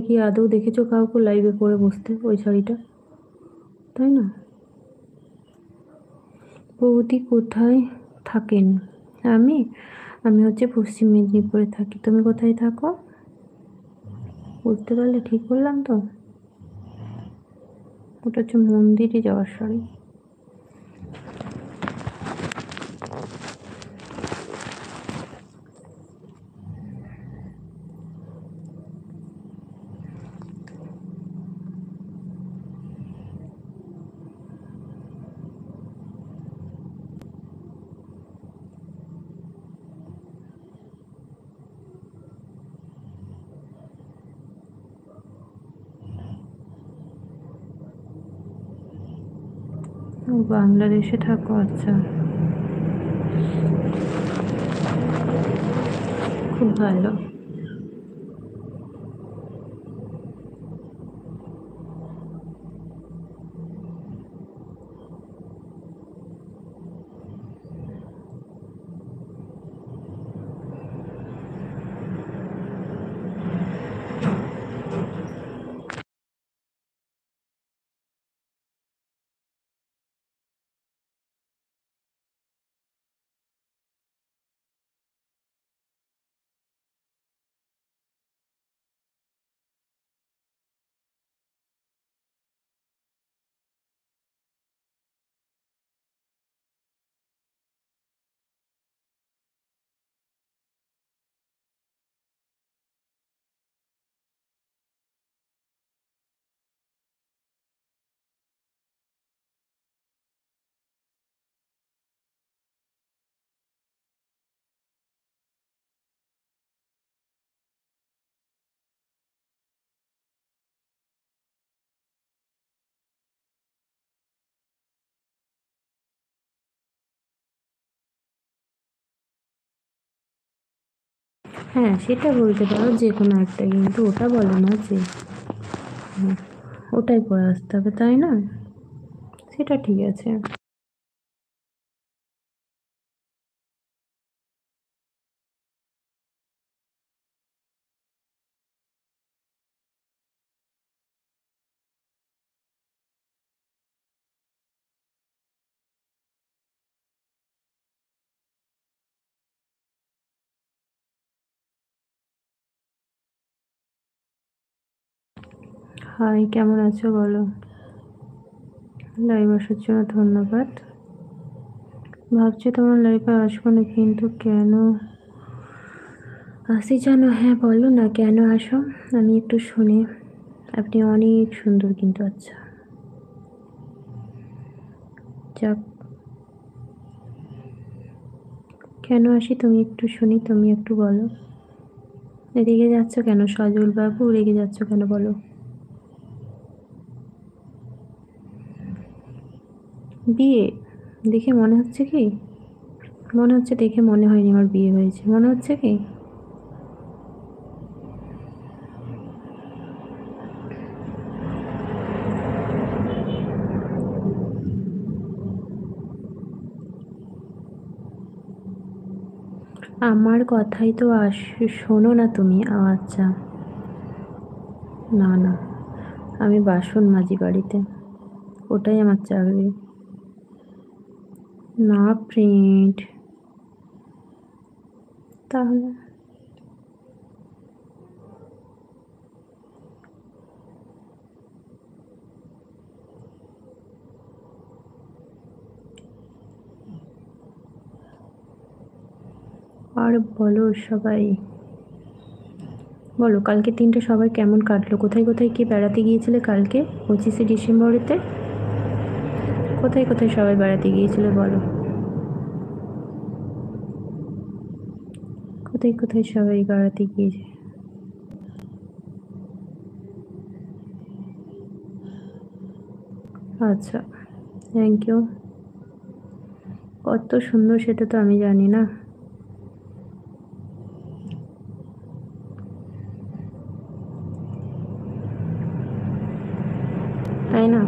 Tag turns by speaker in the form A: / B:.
A: কি আদৌ দেখেছো কাউকে লাইভে পরে বসতে ওই শাড়িটা? তাই না? বৌদি কোথায় থাকেন? আমি আমি হচ্ছে পশ্চিম মেদিনীপুরে থাকি। তুমি কোথায় থাকো? বুঝতে পারলে ঠিক বললাম তো? ওটা হচ্ছে মন্দিরে যাওয়ার শাড়ি। ও বাংলাদেশে থাকো, আচ্ছা, খুব ভালো। হ্যাঁ, সেটা বলতে পারো যে কোনো একটা, কিন্তু ওটা বলো না যে ওটাই পরে আসতে হবে, তাই না? সেটা ঠিক আছে। হাই, কেমন আছো বলো? লাইভ আসার জন্য ধন্যবাদ। ভাবছি তোমার লাইভে আসবো না, কিন্তু কেন আসি জানো? হ্যাঁ বলো না, কেন আসো? আমি একটু শুনি। আপনি অনেক সুন্দর কিন্তু, আচ্ছা, যাক, কেন আসি তুমি একটু শুনি, তুমি একটু বলো। রেগে যাচ্ছ কেন সজল বাবু? রেগে যাচ্ছ কেন বলো? বিয়ে দেখে মনে হচ্ছে কি? মনে হচ্ছে দেখে মনে হয়নি আমার বিয়ে হয়েছে, মনে হচ্ছে কি? আমার কথাই তো শোনো না তুমি। আচ্ছা, না না, আমি বাসন মাজি বাড়িতে, ওটাই আমার চাকরি। না প্রিন্ট, তাহলে আর বলো সবাই, বলো কালকে দিনটা সবাই কেমন কাটলো? কোথায় কোথায় কি বেড়াতে গিয়েছিলে কালকে 25শে ডিসেম্বরেতে? কোথায় কোথায় সবাই বেড়াতে গিয়েছিলে বলো? কোথায় কোথায় সবাই বেড়াতে গিয়েছে? আচ্ছা, থ্যাংক ইউ। কত সুন্দর সেটা তো আমি জানি না, তাই না?